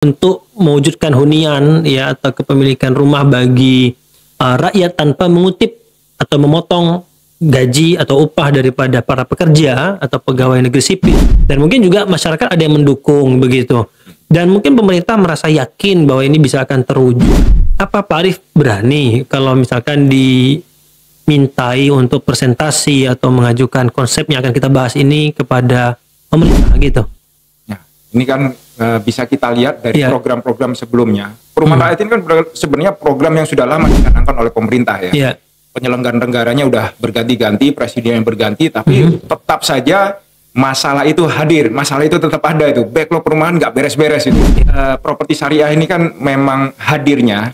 untuk mewujudkan hunian ya atau kepemilikan rumah bagi rakyat tanpa mengutip atau memotong gaji atau upah daripada para pekerja atau pegawai negeri sipil. Dan mungkin juga masyarakat ada yang mendukung begitu. Dan mungkin pemerintah merasa yakin bahwa ini bisa akan terwujud. Apa Pak Arief berani kalau misalkan dimintai untuk presentasi atau mengajukan konsep yang akan kita bahas ini kepada pemerintah gitu? Ya, ini kan bisa kita lihat dari program-program sebelumnya. Perumahan rakyat ini kan sebenarnya program yang sudah lama dicanangkan oleh pemerintah ya. Penyelenggaraan negaranya udah berganti-ganti, presiden yang berganti, tapi tetap saja masalah itu hadir, masalah itu tetap ada itu. Backlog perumahan nggak beres-beres itu. Properti syariah ini kan memang hadirnya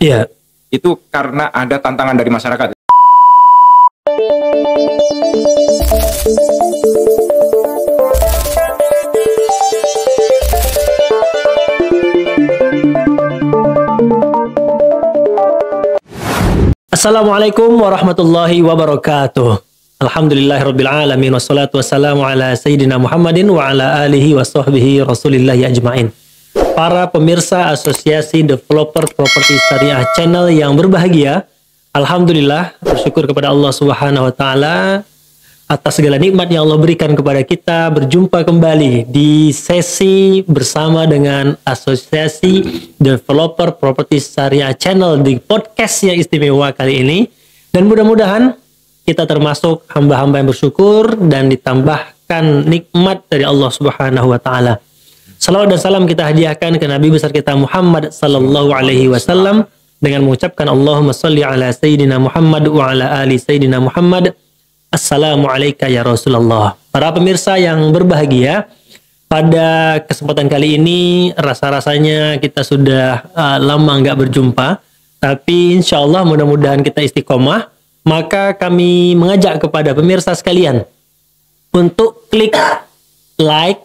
itu karena ada tantangan dari masyarakat. Assalamualaikum warahmatullahi wabarakatuh. Alhamdulillahirabbil alamin wassalatu wassalamu ala sayyidina Muhammadin wa ala alihi wa sahbihi rasulillahi ajmain. Para pemirsa Asosiasi Developer Properti Syariah Channel yang berbahagia, alhamdulillah bersyukur kepada Allah Subhanahu wa taala atas segala nikmat yang Allah berikan kepada kita, berjumpa kembali di sesi bersama dengan Asosiasi Developer Properti Syariah Channel di podcast yang istimewa kali ini. Dan mudah-mudahan kita termasuk hamba-hamba yang bersyukur dan ditambahkan nikmat dari Allah Subhanahu wa taala. Salawat dan salam kita hadiahkan ke Nabi besar kita Muhammad sallallahu alaihi wasallam dengan mengucapkan Allahumma shalli ala sayyidina Muhammad wa ala ali sayyidina Muhammad. Assalamualaikum ya Rasulullah. Para pemirsa yang berbahagia, pada kesempatan kali ini rasa-rasanya kita sudah lama nggak berjumpa, tapi insya Allah mudah-mudahan kita istiqomah. Maka kami mengajak kepada pemirsa sekalian untuk klik like,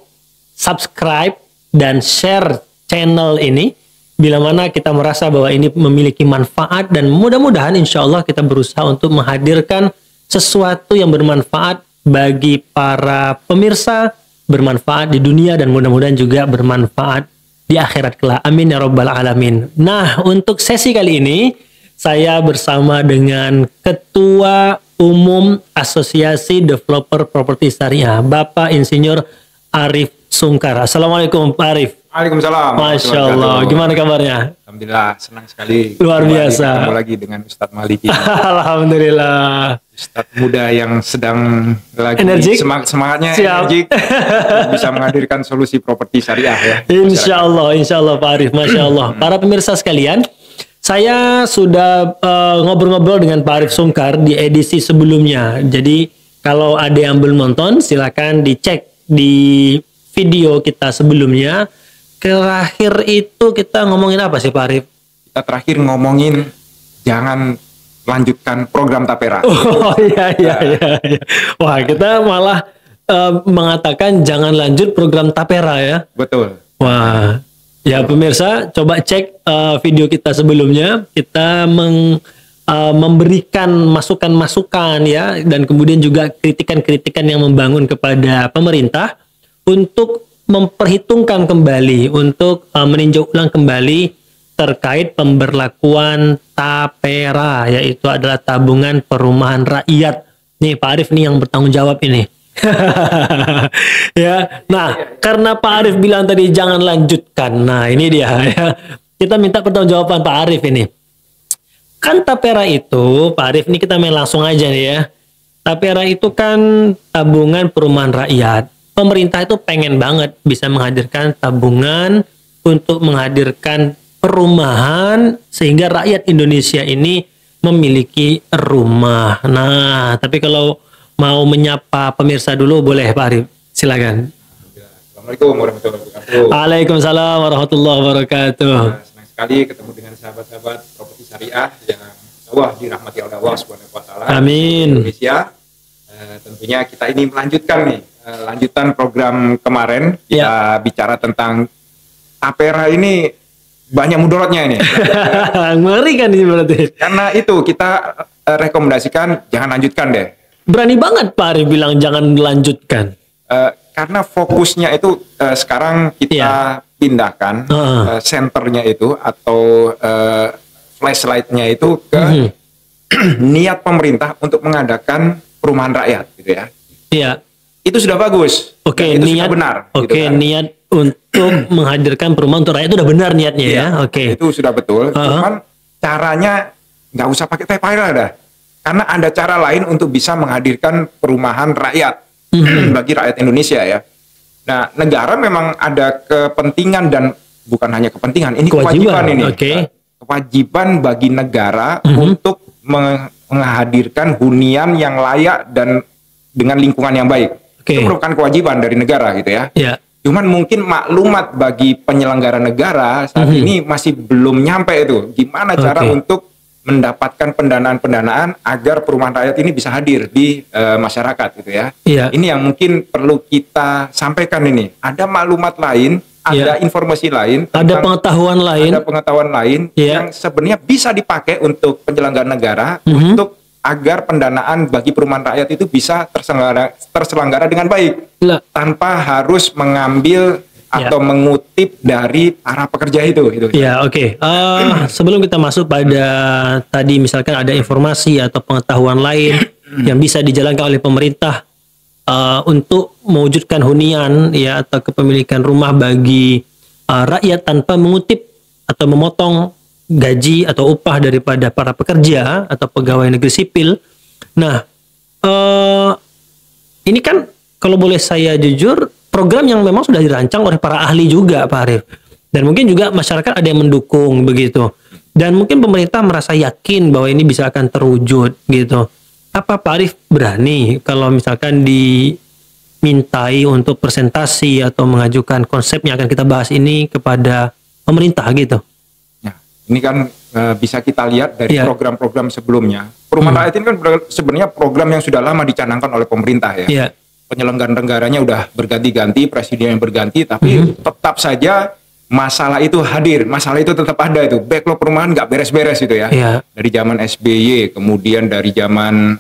subscribe, dan share channel ini bila mana kita merasa bahwa ini memiliki manfaat, dan mudah-mudahan insya Allah kita berusaha untuk menghadirkan sesuatu yang bermanfaat bagi para pemirsa, bermanfaat di dunia dan mudah-mudahan juga bermanfaat di akhirat kelak. Amin ya rabbal alamin. Nah, untuk sesi kali ini saya bersama dengan Ketua Umum Asosiasi Developer Properti Syariah, Bapak Insinyur Arief Sungkar. Assalamualaikum Pak Arief. Waalaikumsalam. Masya Allah. Gimana kabarnya? Alhamdulillah, senang sekali. Luar biasa. Ketemu lagi dengan Ustadz Maliki. Alhamdulillah. Ustadz muda yang sedang lagi semangatnya energik bisa menghadirkan solusi properti syariah ya. Insya Allah Pak Arief, Masya Allah. Para pemirsa sekalian, saya sudah ngobrol-ngobrol dengan Pak Arief Sungkar di edisi sebelumnya. Jadi kalau ada yang belum nonton, silakan dicek di video kita sebelumnya. Terakhir itu kita ngomongin apa sih Pak Arief? Kita terakhir ngomongin jangan lanjutkan program Tapera. Oh iya. Wah, kita malah mengatakan jangan lanjut program Tapera ya. Betul. Wah, ya pemirsa coba cek video kita sebelumnya. Kita memberikan masukan-masukan ya, dan kemudian juga kritikan-kritikan yang membangun kepada pemerintah untuk memperhitungkan kembali, untuk meninjau ulang kembali terkait pemberlakuan Tapera, yaitu adalah tabungan perumahan rakyat. Nih Pak Arief nih yang bertanggung jawab ini. Ya, nah karena Pak Arief bilang tadi jangan lanjutkan, nah ini dia ya. Kita minta pertanggungjawaban Pak Arief ini. Kan Tapera itu, Pak Arief ini kita main langsung aja nih ya. Tapera itu kan tabungan perumahan rakyat. Pemerintah itu pengen banget bisa menghadirkan tabungan untuk menghadirkan perumahan sehingga rakyat Indonesia ini memiliki rumah. Nah, tapi kalau mau menyapa pemirsa dulu boleh Pak Arief, silakan. Assalamualaikum warahmatullahi wabarakatuh. Waalaikumsalam warahmatullahi wabarakatuh. Senang sekali ketemu dengan sahabat-sahabat properti syariah yang dirahmati oleh Allah Subhanahu wa taala. Amin. Indonesia. Tentunya kita ini melanjutkan nih lanjutan program kemarin kita bicara tentang Tapera ini banyak mudaratnya ini. Ngeri kan ini berarti. Karena itu kita rekomendasikan jangan lanjutkan deh. Berani banget Pak Arief bilang jangan lanjutkan. Karena fokusnya itu sekarang kita dipindahkan senternya itu atau flashlightnya itu ke niat pemerintah untuk mengadakan perumahan rakyat gitu ya. Iya. Itu sudah bagus. Oke, itu niat sudah benar. Oke, gitu kan. niat untuk menghadirkan perumahan untuk rakyat itu udah benar niatnya ya. Oke. Itu sudah betul. Cuman caranya nggak usah pakai TPL dah. Karena ada cara lain untuk bisa menghadirkan perumahan rakyat bagi rakyat Indonesia ya. Nah, negara memang ada kepentingan dan bukan hanya kepentingan, ini kewajiban ini. Kewajiban bagi negara untuk menghadirkan hunian yang layak dan dengan lingkungan yang baik. Itu merupakan kewajiban dari negara gitu ya. Cuman mungkin maklumat bagi penyelenggara negara saat ini masih belum nyampe itu. Gimana cara untuk mendapatkan pendanaan-pendanaan agar perumahan rakyat ini bisa hadir di masyarakat gitu ya. Ini yang mungkin perlu kita sampaikan ini. Ada maklumat lain, ada informasi lain, ada pengetahuan lain yang sebenarnya bisa dipakai untuk penyelenggara negara untuk agar pendanaan bagi perumahan rakyat itu bisa terselenggara dengan baik tanpa harus mengambil atau mengutip dari para pekerja itu. Sebelum kita masuk pada tadi misalkan ada informasi atau pengetahuan lain yang bisa dijalankan oleh pemerintah untuk mewujudkan hunian ya atau kepemilikan rumah bagi rakyat tanpa mengutip atau memotong gaji atau upah daripada para pekerja atau pegawai negeri sipil. Nah, ini kan kalau boleh saya jujur program yang memang sudah dirancang oleh para ahli juga, Pak Arief. Dan mungkin juga masyarakat ada yang mendukung begitu. Dan mungkin pemerintah merasa yakin bahwa ini bisa akan terwujud gitu. Apa Pak Arief berani kalau misalkan dimintai untuk presentasi atau mengajukan konsep yang akan kita bahas ini kepada pemerintah gitu? Ya, ini kan bisa kita lihat dari program-program sebelumnya. Perumahan rakyat ini kan sebenarnya program yang sudah lama dicanangkan oleh pemerintah ya. Penyelenggaraan negaranya udah berganti-ganti, presiden yang berganti, tapi tetap saja masalah itu hadir, masalah itu tetap ada itu. Backlog perumahan nggak beres-beres itu ya. Dari zaman SBY, kemudian dari zaman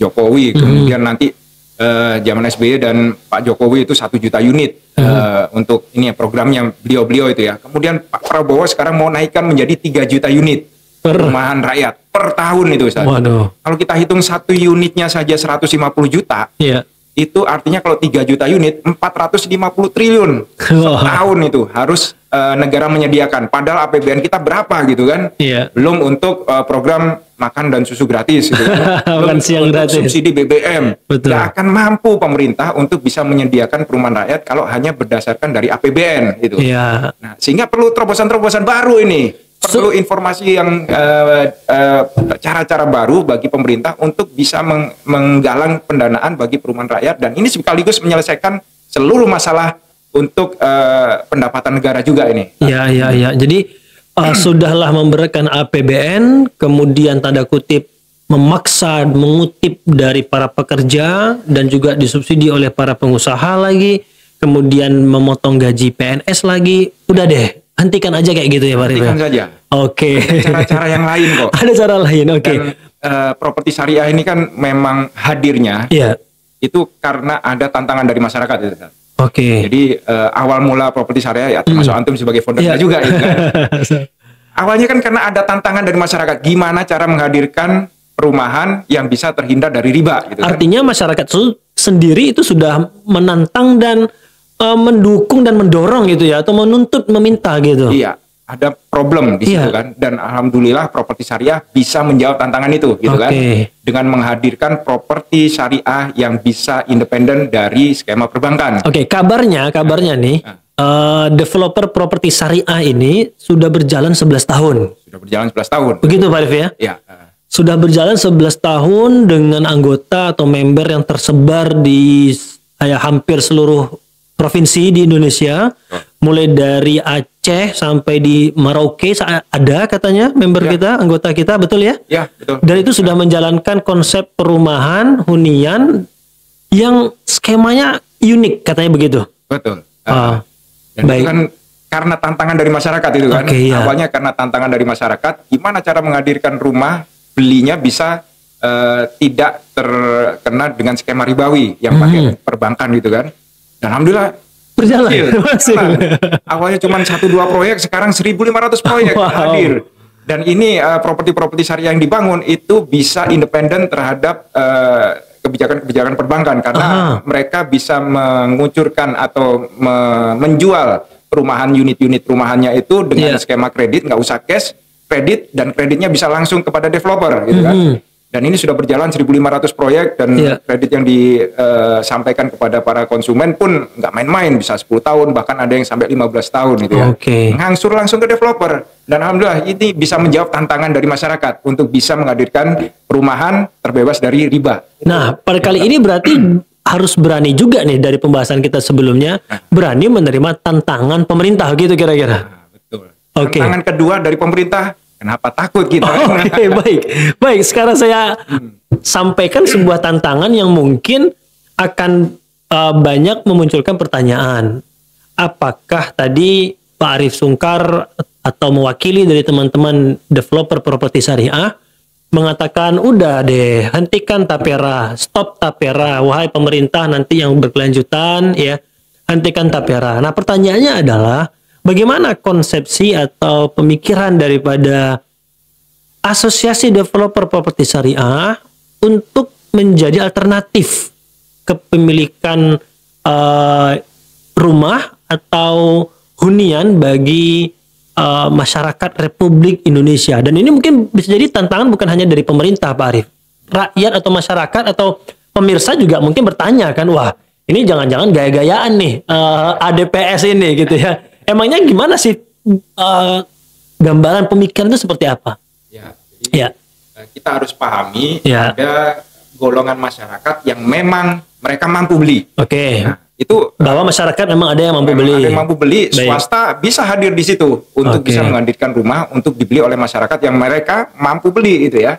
Jokowi, kemudian nanti zaman SBY dan Pak Jokowi itu 1 juta unit untuk ini ya programnya beliau-beliau itu ya. Kemudian Pak Prabowo sekarang mau naikkan menjadi 3 juta unit perumahan rakyat per tahun itu Ustaz. Kalau kita hitung 1 unitnya saja 150 juta, itu artinya kalau 3 juta unit 450 triliun setahun itu harus negara menyediakan. Padahal APBN kita berapa gitu kan? Belum untuk program makan dan susu gratis gitu. Belum siang untuk gratis. Subsidi BBM. Nggak akan mampu pemerintah untuk bisa menyediakan perumahan rakyat kalau hanya berdasarkan dari APBN gitu. Nah, sehingga perlu terobosan-terobosan baru ini. Perlu informasi yang cara-cara baru bagi pemerintah untuk bisa menggalang pendanaan bagi perumahan rakyat, dan ini sekaligus menyelesaikan seluruh masalah untuk pendapatan negara juga ini. Jadi sudahlah memberikan APBN, kemudian tanda kutip memaksa mengutip dari para pekerja dan juga disubsidi oleh para pengusaha lagi, kemudian memotong gaji PNS lagi. Udah deh, hentikan aja kayak gitu ya Pak Arief. Hentikan saja. Ada cara-cara yang lain kok. Ada cara lain, Dan properti syariah ini kan memang hadirnya itu karena ada tantangan dari masyarakat itu. Jadi awal mula properti syariah ya termasuk antum sebagai foundernya juga gitu kan. Awalnya kan karena ada tantangan dari masyarakat, gimana cara menghadirkan perumahan yang bisa terhindar dari riba gitu. Artinya masyarakat sendiri itu sudah menantang dan mendukung dan mendorong gitu ya, atau menuntut, meminta gitu. Iya, ada problem di situ kan, dan alhamdulillah properti syariah bisa menjawab tantangan itu gitu kan, dengan menghadirkan properti syariah yang bisa independen dari skema perbankan. Kabarnya nih developer properti syariah ini sudah berjalan 11 tahun. Sudah berjalan 11 tahun. Begitu Pak Arief ya? Iya. Sudah berjalan 11 tahun dengan anggota atau member yang tersebar di hampir seluruh provinsi di Indonesia, mulai dari Aceh sampai di Merauke ada katanya member kita, anggota kita, betul ya? Ya, betul. Dan itu sudah menjalankan konsep perumahan hunian yang skemanya unik katanya begitu. Betul. Dan itu kan karena tantangan dari masyarakat itu kan. Awalnya karena tantangan dari masyarakat, gimana cara menghadirkan rumah belinya bisa tidak terkena dengan skema ribawi yang pakai perbankan gitu kan. Dan alhamdulillah Berjalan. Awalnya cuma 1-2 proyek, sekarang 1.500 proyek hadir. Dan ini properti-properti syariah yang dibangun itu bisa independen terhadap kebijakan-kebijakan perbankan karena mereka bisa mengucurkan atau menjual perumahan unit-unit perumahannya itu dengan skema kredit, nggak usah cash, kredit, dan kreditnya bisa langsung kepada developer gitu kan. Dan ini sudah berjalan 1.500 proyek dan kredit yang disampaikan kepada para konsumen pun nggak main-main, bisa 10 tahun bahkan ada yang sampai 15 tahun gitu ya. Ngangsur langsung ke developer. Dan alhamdulillah ini bisa menjawab tantangan dari masyarakat untuk bisa menghadirkan perumahan terbebas dari riba. Nah, pada kali ini berarti harus berani juga nih dari pembahasan kita sebelumnya, berani menerima tantangan pemerintah gitu kira-kira. Betul. Tantangan kedua dari pemerintah, kenapa takut kita? Baik. Sekarang saya sampaikan sebuah tantangan yang mungkin akan banyak memunculkan pertanyaan. Apakah tadi Pak Arif Sungkar atau mewakili dari teman-teman developer properti syariah mengatakan udah deh, hentikan tapera, stop tapera, wahai pemerintah nanti yang berkelanjutan ya, hentikan tapera. Nah, pertanyaannya adalah bagaimana konsepsi atau pemikiran daripada Asosiasi Developer Properti Syariah untuk menjadi alternatif kepemilikan rumah atau hunian bagi masyarakat Republik Indonesia. Dan ini mungkin bisa jadi tantangan bukan hanya dari pemerintah, Pak Arif. Rakyat atau masyarakat atau pemirsa juga mungkin bertanya kan, wah ini jangan-jangan gaya-gayaan nih ADPS ini gitu ya. Emangnya gimana sih gambaran pemikiran itu seperti apa? Jadi kita harus pahami ada golongan masyarakat yang memang mereka mampu beli. Nah, itu bahwa masyarakat memang ada yang mampu beli. Ada yang mampu beli, swasta bisa hadir di situ untuk bisa menghadirkan rumah untuk dibeli oleh masyarakat yang mereka mampu beli gitu ya.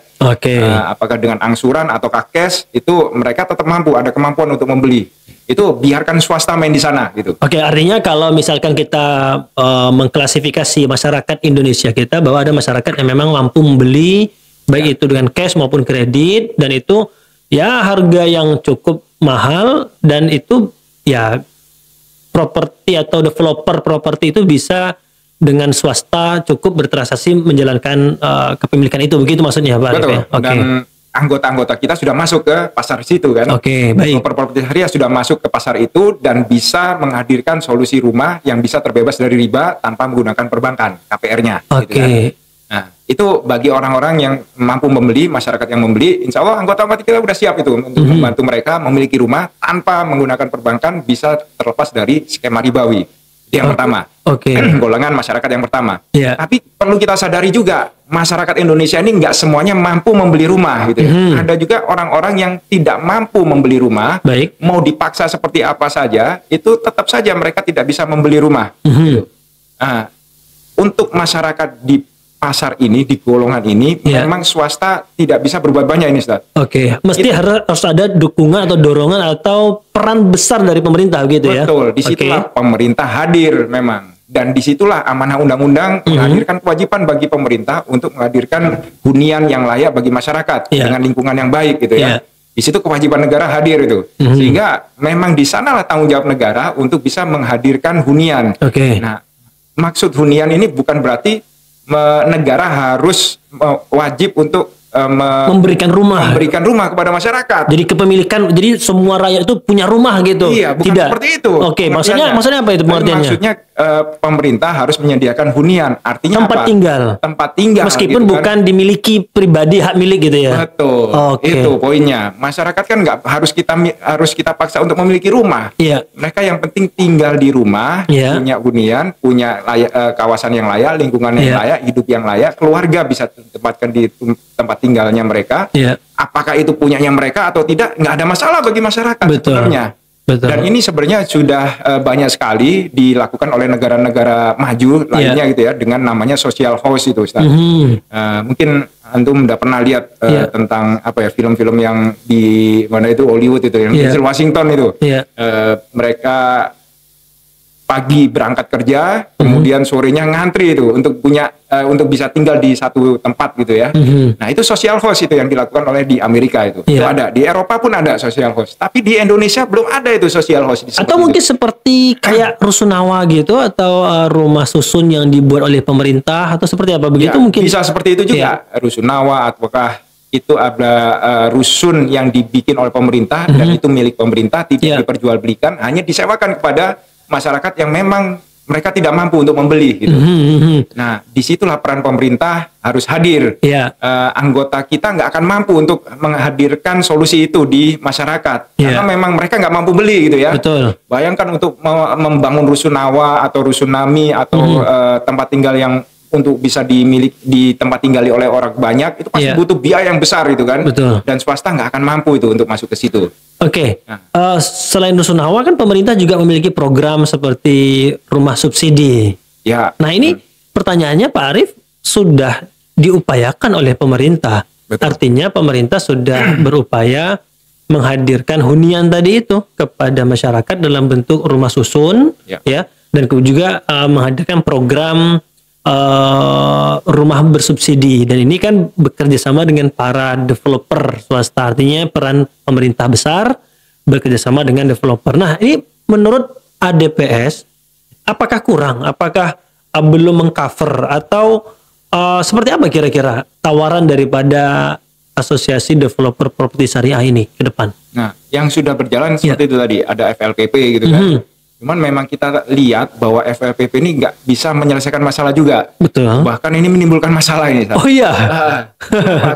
Apakah dengan angsuran atau cash itu mereka tetap mampu, ada kemampuan untuk membeli. Itu biarkan swasta main di sana gitu. Artinya kalau misalkan kita mengklasifikasi masyarakat Indonesia kita bahwa ada masyarakat yang memang mampu membeli baik itu dengan cash maupun kredit, dan itu ya harga yang cukup mahal, dan itu ya properti atau developer properti itu bisa dengan swasta cukup bertransaksi menjalankan kepemilikan itu, begitu maksudnya Pak? Betul. Dan anggota-anggota kita sudah masuk ke pasar situ kan. Developer properti syariah sudah masuk ke pasar itu dan bisa menghadirkan solusi rumah yang bisa terbebas dari riba tanpa menggunakan perbankan, KPR-nya. Gitu kan. Nah, itu bagi orang-orang yang mampu membeli, masyarakat yang membeli, insya Allah anggota-anggota kita sudah siap itu untuk membantu mereka memiliki rumah tanpa menggunakan perbankan, bisa terlepas dari skema ribawi. Itu yang pertama. Golongan masyarakat yang pertama. Tapi perlu kita sadari juga, masyarakat Indonesia ini nggak semuanya mampu membeli rumah gitu ya. Ada juga orang-orang yang tidak mampu membeli rumah, mau dipaksa seperti apa saja, itu tetap saja mereka tidak bisa membeli rumah. Nah, untuk masyarakat di pasar ini, di golongan ini, memang swasta tidak bisa berbuat banyak ini, Ustaz. Mesti harus ada dukungan atau dorongan atau peran besar dari pemerintah gitu ya. Betul, disitulah pemerintah hadir memang. Dan disitulah amanah undang-undang menghadirkan kewajiban bagi pemerintah untuk menghadirkan hunian yang layak bagi masyarakat dengan lingkungan yang baik gitu ya. Di situ kewajiban negara hadir itu. Sehingga memang di sanalah tanggung jawab negara untuk bisa menghadirkan hunian. Nah, maksud hunian ini bukan berarti negara harus wajib untuk memberikan rumah kepada masyarakat. Jadi kepemilikan, jadi semua rakyat itu punya rumah gitu. Iya, bukan tidak seperti itu. Maksudnya apa itu pengertiannya? Maksudnya pemerintah harus menyediakan hunian. Artinya tempat tinggal. Tempat tinggal. Meskipun gitu bukan dimiliki pribadi, hak milik gitu ya. Betul. Itu poinnya. Masyarakat kan nggak harus kita paksa untuk memiliki rumah. Mereka yang penting tinggal di rumah, punya hunian, punya kawasan yang layak, lingkungan yang layak, hidup yang layak, keluarga bisa ditempatkan di tempat tinggalnya mereka. Apakah itu punyanya mereka atau tidak, nggak ada masalah bagi masyarakat sebenarnya. Dan ini sebenarnya sudah banyak sekali dilakukan oleh negara-negara maju lainnya gitu ya, dengan namanya social house itu, Ustaz. Mungkin antum udah pernah lihat tentang film-film yang di mana itu Hollywood itu, yang Denzel Washington itu. Mereka pagi berangkat kerja, kemudian sorenya ngantri itu untuk punya untuk bisa tinggal di satu tempat gitu ya. Nah itu social host itu yang dilakukan oleh di Amerika itu. Itu ada, di Eropa pun ada social host. Tapi di Indonesia belum ada itu social host. Atau mungkin seperti kayak rusunawa gitu, atau rumah susun yang dibuat oleh pemerintah, atau seperti apa begitu mungkin? Bisa seperti itu juga, rusunawa, ataukah itu ada rusun yang dibikin oleh pemerintah dan itu milik pemerintah, tidak diperjualbelikan, hanya disewakan kepada masyarakat yang memang mereka tidak mampu untuk membeli gitu. Nah, disitulah peran pemerintah harus hadir. Anggota kita nggak akan mampu untuk menghadirkan solusi itu di masyarakat karena memang mereka nggak mampu beli gitu ya. Betul. Bayangkan untuk membangun rusunawa atau rusunami atau tempat tinggal yang untuk bisa di tempat tinggali oleh orang banyak itu pasti butuh biaya yang besar itu kan. Betul. Dan swasta nggak akan mampu itu untuk masuk ke situ. Oke. Selain rusunawa kan pemerintah juga memiliki program seperti rumah subsidi. Nah ini pertanyaannya Pak Arief, sudah diupayakan oleh pemerintah. Betul. Artinya pemerintah sudah berupaya menghadirkan hunian tadi itu kepada masyarakat dalam bentuk rumah susun, dan juga menghadirkan program rumah bersubsidi, dan ini kan bekerja sama dengan para developer swasta, artinya peran pemerintah besar bekerja sama dengan developer. Nah ini menurut ADPS apakah kurang, apakah belum mengcover, atau seperti apa kira-kira tawaran daripada Asosiasi Developer Properti Syariah ini ke depan? Nah yang sudah berjalan seperti itu tadi, ada FLPP gitu kan. Cuman memang kita lihat bahwa FLPP ini nggak bisa menyelesaikan masalah juga. Betul. Bahkan ini menimbulkan masalah ini. Oh iya.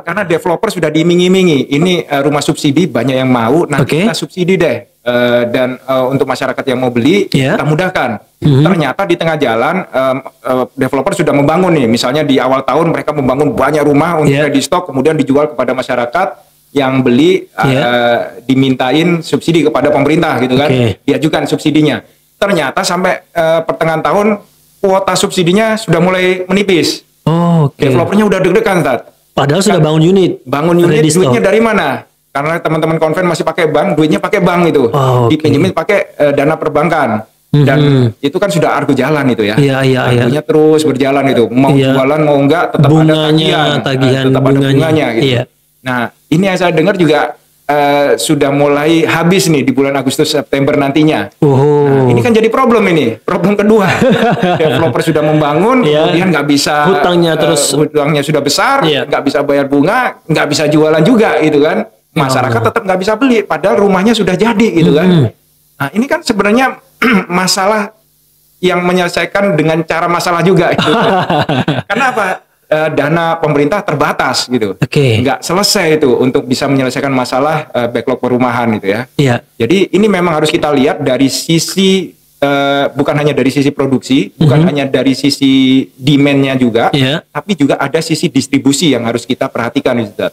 Karena developer sudah diiming-imingi. Ini rumah subsidi banyak yang mau. Nanti kita subsidi deh. Dan untuk masyarakat yang mau beli kita mudahkan. Ternyata di tengah jalan developer sudah membangun nih. Misalnya di awal tahun mereka membangun banyak rumah untuk ready stock, kemudian dijual kepada masyarakat. Yang beli dimintain subsidi kepada pemerintah gitu kan, diajukan subsidinya. Ternyata sampai pertengahan tahun kuota subsidinya sudah mulai menipis. Developernya udah deg-degan, padahal sudah bangun unit. Duitnya dari mana? Karena teman-teman konven masih pakai bank, duitnya pakai bank itu, dipinjemin pakai dana perbankan. Dan itu kan sudah argo jalan itu ya. Argonya terus berjalan itu, mau jualan mau enggak tetap ada tagihan, tetap ada bunganya gitu. Nah, ini yang saya dengar juga sudah mulai habis nih di bulan Agustus September nantinya. Nah, ini kan jadi problem ini. Problem kedua, developer sudah membangun, kemudian nggak bisa hutangnya sudah besar, nggak bisa bayar bunga, nggak bisa jualan juga gitu kan. Masyarakat tetap nggak bisa beli, padahal rumahnya sudah jadi gitu kan. Nah, ini kan sebenarnya masalah yang menyelesaikan dengan cara masalah juga. Gitu. Kenapa? Dana pemerintah terbatas gitu, nggak selesai itu untuk bisa menyelesaikan masalah backlog perumahan itu ya. Jadi ini memang harus kita lihat dari sisi bukan hanya dari sisi produksi, bukan hanya dari sisi demand-nya juga, tapi juga ada sisi distribusi yang harus kita perhatikan gitu.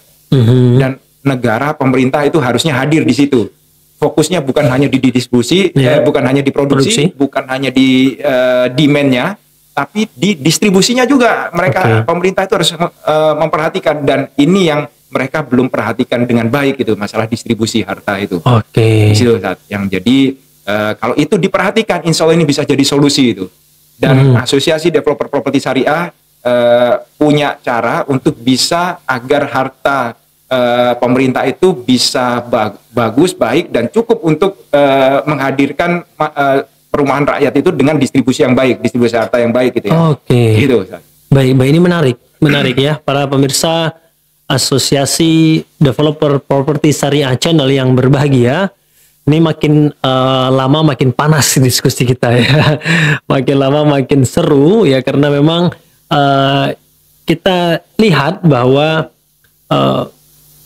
Dan negara pemerintah itu harusnya hadir di situ. Fokusnya bukan hanya di distribusi, bukan hanya di produksi, bukan hanya di demand-nya, tapi di distribusinya juga mereka pemerintah itu harus memperhatikan, dan ini yang mereka belum perhatikan dengan baik itu, masalah distribusi harta itu. Di situ yang jadi kalau itu diperhatikan, insya Allah ini bisa jadi solusi itu. Dan Asosiasi Developer Properti Syariah punya cara untuk bisa agar harta pemerintah itu bisa bagus, baik, dan cukup untuk menghadirkan perumahan rakyat itu dengan distribusi yang baik, distribusi harta yang baik gitu ya. Gitu. Baik, ini menarik ya para pemirsa Asosiasi Developer Properti Syariah Channel yang berbahagia. Ini makin lama makin panas diskusi kita ya. Makin lama makin seru ya, karena memang kita lihat bahwa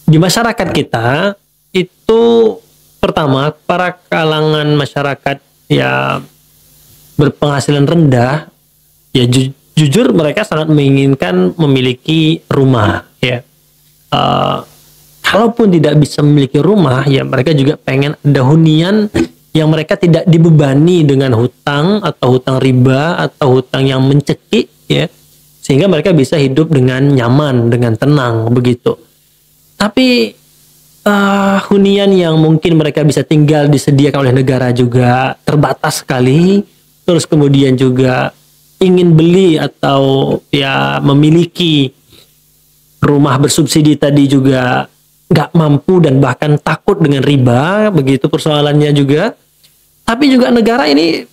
di masyarakat kita itu pertama para kalangan masyarakat ya berpenghasilan rendah ya jujur mereka sangat menginginkan memiliki rumah ya. Kalaupun tidak bisa memiliki rumah ya mereka juga pengen ada hunian yang mereka tidak dibebani dengan hutang atau hutang riba atau hutang yang mencekik ya, sehingga mereka bisa hidup dengan nyaman, dengan tenang begitu. Tapi hunian yang mungkin mereka bisa tinggal disediakan oleh negara juga terbatas sekali, terus kemudian juga ingin beli atau ya memiliki rumah bersubsidi tadi juga nggak mampu dan bahkan takut dengan riba, begitu persoalannya juga. Tapi juga negara ini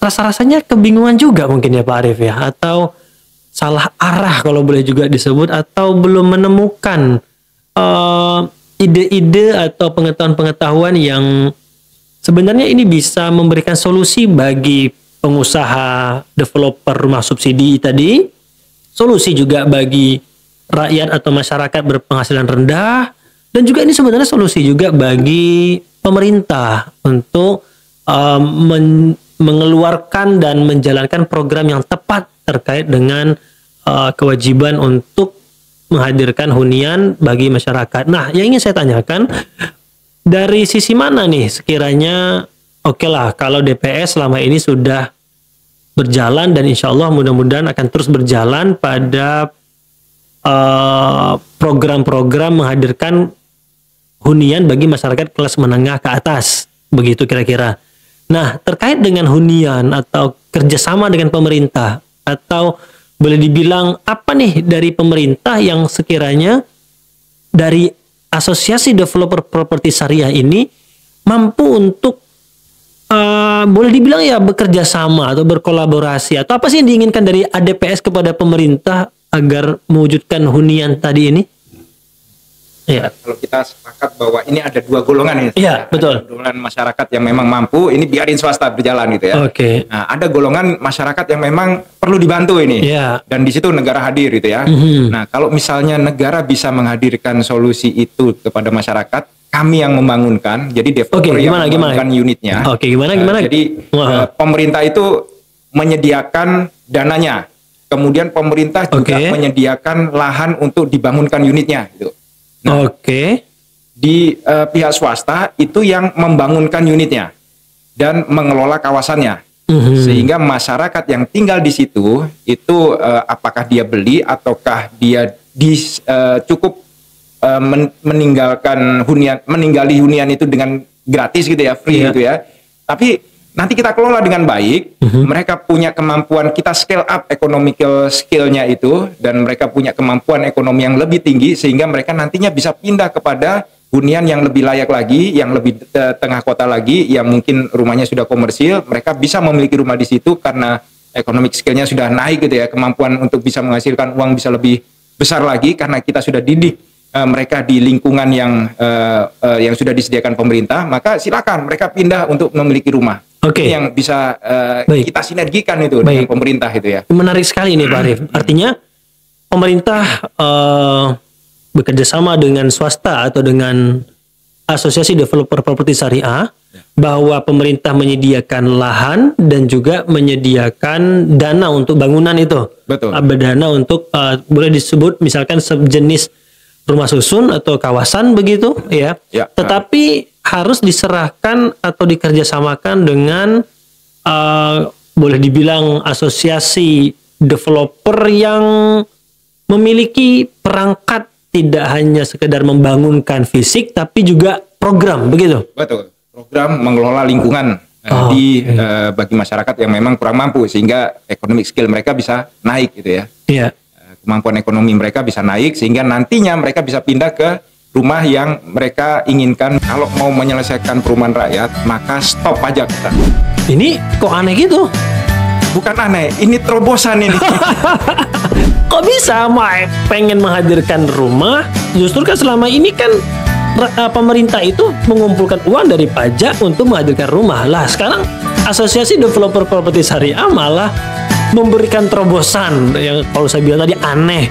rasa-rasanya kebingungan juga mungkin ya Pak Arief ya, atau salah arah kalau boleh juga disebut, atau belum menemukan ide-ide atau pengetahuan-pengetahuan yang sebenarnya ini bisa memberikan solusi bagi pengusaha developer rumah subsidi tadi, solusi juga bagi rakyat atau masyarakat berpenghasilan rendah, dan juga ini sebenarnya solusi juga bagi pemerintah untuk mengeluarkan dan menjalankan program yang tepat terkait dengan kewajiban untuk menghadirkan hunian bagi masyarakat. Nah, yang ingin saya tanyakan, dari sisi mana nih sekiranya oke lah kalau DPS selama ini sudah berjalan dan insya Allah mudah-mudahan akan terus berjalan pada program-program menghadirkan hunian bagi masyarakat kelas menengah ke atas, begitu kira-kira. Nah, terkait dengan hunian atau kerjasama dengan pemerintah, atau boleh dibilang apa nih dari pemerintah yang sekiranya dari Asosiasi Developer Properti Syariah ini mampu untuk boleh dibilang ya bekerja sama atau berkolaborasi, atau apa sih yang diinginkan dari ADPS kepada pemerintah agar mewujudkan hunian tadi ini? Ya. Kalau kita sepakat bahwa ini ada dua golongan ini. Iya, betul. Ada golongan masyarakat yang memang mampu, ini biarin swasta berjalan gitu ya. Oke. Nah, ada golongan masyarakat yang memang perlu dibantu ini. Iya. Dan di situ negara hadir gitu ya. Nah, kalau misalnya negara bisa menghadirkan solusi itu kepada masyarakat, kami yang membangunkan, jadi developer yang membangunkan unitnya. Oke, gimana? Jadi pemerintah itu menyediakan dananya. Kemudian pemerintah juga menyediakan lahan untuk dibangunkan unitnya gitu. Nah, di pihak swasta itu yang membangunkan unitnya dan mengelola kawasannya, sehingga masyarakat yang tinggal di situ itu apakah dia beli ataukah dia cukup meninggali hunian itu dengan gratis gitu ya, free gitu ya. Tapi nanti kita kelola dengan baik, mereka punya kemampuan, kita scale up economical skill-nya itu, dan mereka punya kemampuan ekonomi yang lebih tinggi, sehingga mereka nantinya bisa pindah kepada hunian yang lebih layak lagi, yang lebih tengah kota lagi, yang mungkin rumahnya sudah komersil, mereka bisa memiliki rumah di situ karena economic skill-nya sudah naik gitu ya, kemampuan untuk bisa menghasilkan uang bisa lebih besar lagi karena kita sudah didik mereka di lingkungan yang sudah disediakan pemerintah, maka silakan mereka pindah untuk memiliki rumah. Ini yang bisa kita sinergikan itu dengan pemerintah itu ya. Menarik sekali ini Pak Arief. Artinya pemerintah bekerja sama dengan swasta atau dengan Asosiasi Developer Properti Syariah, bahwa pemerintah menyediakan lahan dan juga menyediakan dana untuk bangunan itu. Betul. Dana untuk boleh disebut misalkan sejenis rumah susun atau kawasan begitu ya. Tetapi harus diserahkan atau dikerjasamakan dengan boleh dibilang asosiasi developer yang memiliki perangkat tidak hanya sekedar membangunkan fisik tapi juga program begitu. Betul. Program mengelola lingkungan bagi masyarakat yang memang kurang mampu, sehingga economic skill mereka bisa naik gitu ya. Iya. Kemampuan ekonomi mereka bisa naik sehingga nantinya mereka bisa pindah ke rumah yang mereka inginkan. Kalau mau menyelesaikan perumahan rakyat, maka stop pajak kita. Ini kok aneh gitu? Bukan aneh, ini terobosan ini. Kok bisa pengen menghadirkan rumah? Justru kan selama ini kan pemerintah itu mengumpulkan uang dari pajak untuk menghadirkan rumah. Lah sekarang Asosiasi Developer Properti Syariah malah memberikan terobosan yang kalau saya bilang tadi aneh,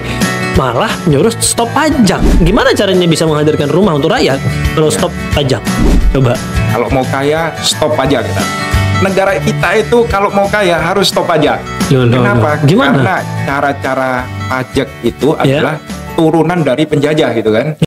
malah nyuruh stop pajak. Gimana caranya bisa menghadirkan rumah untuk rakyat kalau stop pajak? Coba. Kalau mau kaya, stop pajak kita. Negara kita itu kalau mau kaya harus stop pajak. Kenapa? Gimana? Karena cara-cara pajak itu adalah turunan dari penjajah gitu kan.